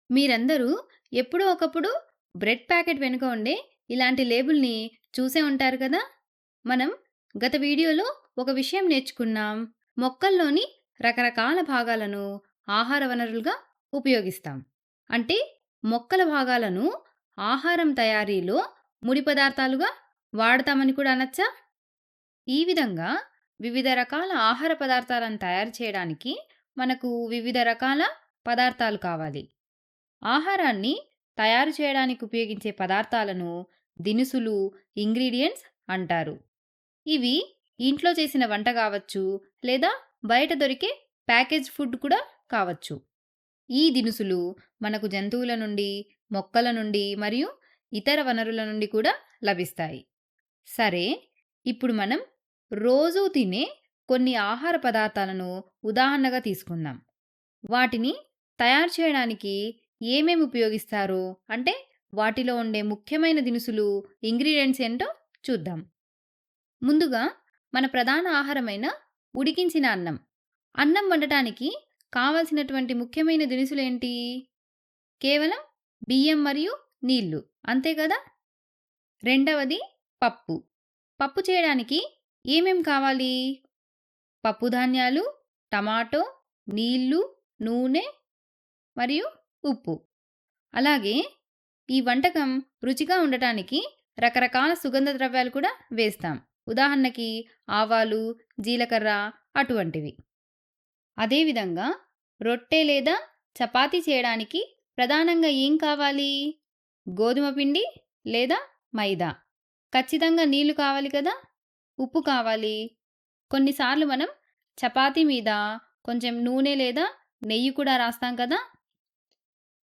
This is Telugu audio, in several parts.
మీరందరూ ఎప్పుడో ఒకప్పుడు బ్రెడ్ ప్యాకెట్ వెనుక ఉండే ఇలాంటి లేబుల్‌ని చూసే ఉంటారు కదా! మనం గత వీడియోలో ఒక విషయం నేర్చుకున్నాం. మొక్కల్లోని రకరకాల భాగాలను ఆహార వనరులుగా ఉపయోగిస్తాం. అంటే మొక్కల భాగాలను ఆహారం తయారీలో ముడి పదార్థాలుగా వాడతామని కూడా అనచ్చా? ఈ విధంగా వివిధ రకాల ఆహార పదార్థాలను తయారు చేయడానికి మనకు వివిధ రకాల పదార్థాలు కావాలి. ఆహారాన్ని తయారు చేయడానికి ఉపయోగించే పదార్థాలను దినుసులు, ఇంగ్రీడియంట్స్ అంటారు. ఇవి ఇంట్లో చేసిన వంట కావచ్చు, లేదా బయట దొరికే ప్యాకేజ్డ్ ఫుడ్ కూడా కావచ్చు. ఈ దినుసులు మనకు జంతువుల నుండి, మొక్కల నుండి మరియు ఇతర వనరుల నుండి కూడా లభిస్తాయి. సరే, ఇప్పుడు మనం రోజూ తినే కొన్ని ఆహార పదార్థాలను ఉదాహరణగా తీసుకుందాం. వాటిని తయారు చేయడానికి ఏమేమి ఉపయోగిస్తారో, అంటే వాటిలో ఉండే ముఖ్యమైన దినుసులు, ఇంగ్రీడియెంట్స్ ఏంటో చూద్దాం. ముందుగా మన ప్రధాన ఆహారమైన ఉడికించిన అన్నం. అన్నం వండటానికి కావలసినటువంటి ముఖ్యమైన దినుసులేంటి? కేవలం బియ్యం మరియు నీళ్లు. అంతే కదా! రెండవది పప్పు. పప్పు చేయడానికి ఏమేం కావాలి? పప్పు ధాన్యాలు, టమాటో, నీళ్లు, నూనె మరియు ఉప్పు. అలాగే ఈ వంటకం రుచిగా ఉండటానికి రకరకాల సుగంధ ద్రవ్యాలు కూడా వేస్తాం. ఉదాహరణకి ఆవాలు, జీలకర్ర అటువంటివి. అదేవిధంగా రొట్టె లేదా చపాతీ చేయడానికి ప్రధానంగా ఏం కావాలి? గోధుమ పిండి లేదా మైదా. ఖచ్చితంగా నీళ్లు కావాలి కదా! ఉప్పు కావాలి. కొన్నిసార్లు మనం చపాతీ మీద కొంచెం నూనె లేదా నెయ్యి కూడా రాస్తాం కదా!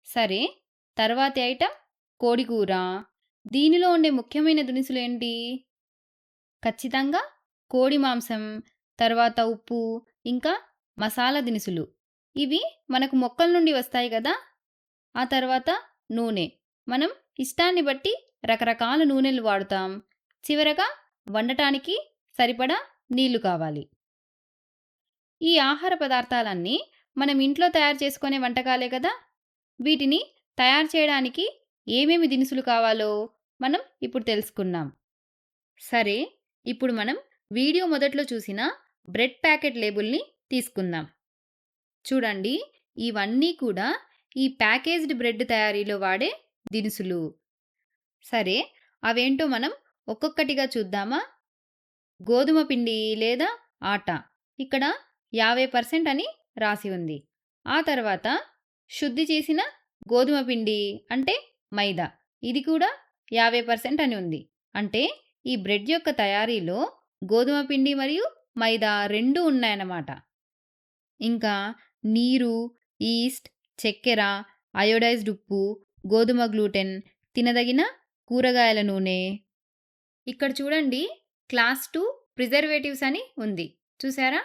సరే, తర్వాతి ఐటెం కోడికూర. దీనిలో ఉండే ముఖ్యమైన దినుసులేంటి? ఖచ్చితంగా కోడి మాంసం, తర్వాత ఉప్పు, ఇంకా మసాలా దినుసులు. ఇవి మనకు మొక్కల నుండి వస్తాయి కదా! ఆ తర్వాత నూనె. మనం ఇష్టాన్ని బట్టి రకరకాల నూనెలు వాడుతాం. చివరగా వండటానికి సరిపడా నీళ్లు కావాలి. ఈ ఆహార పదార్థాలన్నీ మనం ఇంట్లో తయారు చేసుకునే వంటకాలే కదా! వీటిని తయారు చేయడానికి ఏమేమి దినుసులు కావాలో మనం ఇప్పుడు తెలుసుకుందాం. సరే, ఇప్పుడు మనం వీడియో మొదట్లో చూసిన బ్రెడ్ ప్యాకెట్ లేబుల్‌ని తీసుకుందాం. చూడండి, ఇవన్నీ కూడా ఈ ప్యాకేజ్డ్ బ్రెడ్ తయారీలో వాడే దినుసులు. సరే, అవేంటో మనం ఒక్కొక్కటిగా చూద్దామా? గోధుమ పిండి లేదా ఆటా. ఇక్కడ 50% అని రాసి ఉంది. ఆ తర్వాత శుద్ధి చేసిన గోధుమ పిండి అంటే మైదా. ఇది కూడా 50% అని ఉంది. అంటే ఈ బ్రెడ్ యొక్క తయారీలో గోధుమ పిండి మరియు మైదా రెండూ ఉన్నాయన్నమాట. ఇంకా నీరు, ఈస్ట్, చక్కెర, అయోడైజ్డ్ ఉప్పు, గోధుమ గ్లూటెన్, తినదగిన కూరగాయల నూనె. ఇక్కడ చూడండి, క్లాస్ 2 ప్రిజర్వేటివ్స్ అని ఉంది. చూసారా?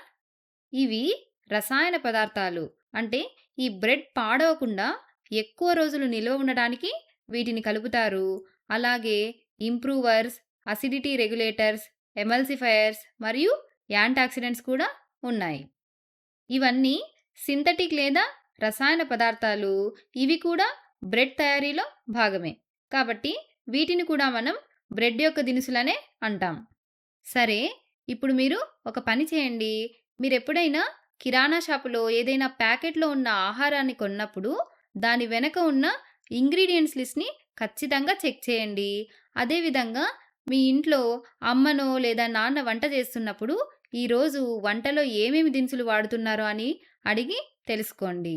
ఇవి రసాయన పదార్థాలు. అంటే ఈ బ్రెడ్ పాడవకుండా ఎక్కువ రోజులు నిల్వ ఉండడానికి వీటిని కలుపుతారు. అలాగే ఇంప్రూవర్స్, అసిడిటీ రెగ్యులేటర్స్, ఎమల్సిఫైయర్స్ మరియు యాంటాక్సిడెంట్స్ కూడా ఉన్నాయి. ఇవన్నీ సింథటిక్ లేదా రసాయన పదార్థాలు. ఇవి కూడా బ్రెడ్ తయారీలో భాగమే. కాబట్టి వీటిని కూడా మనం బ్రెడ్ యొక్క దినుసులనే అంటాం. సరే, ఇప్పుడు మీరు ఒక పని చేయండి. మీరెప్పుడైనా కిరాణా షాపులో ఏదైనా ప్యాకెట్‌లో ఉన్న ఆహారాన్ని కొన్నప్పుడు దాని వెనక ఉన్న ఇంగ్రీడియెంట్స్ లిస్ట్‌ని ఖచ్చితంగా చెక్ చేయండి. అదేవిధంగా మీ ఇంట్లో అమ్మనో లేదా నాన్న వంట చేస్తున్నప్పుడు ఈరోజు వంటలో ఏమేమి దినుసులు వాడుతున్నారో అని అడిగి తెలుసుకోండి.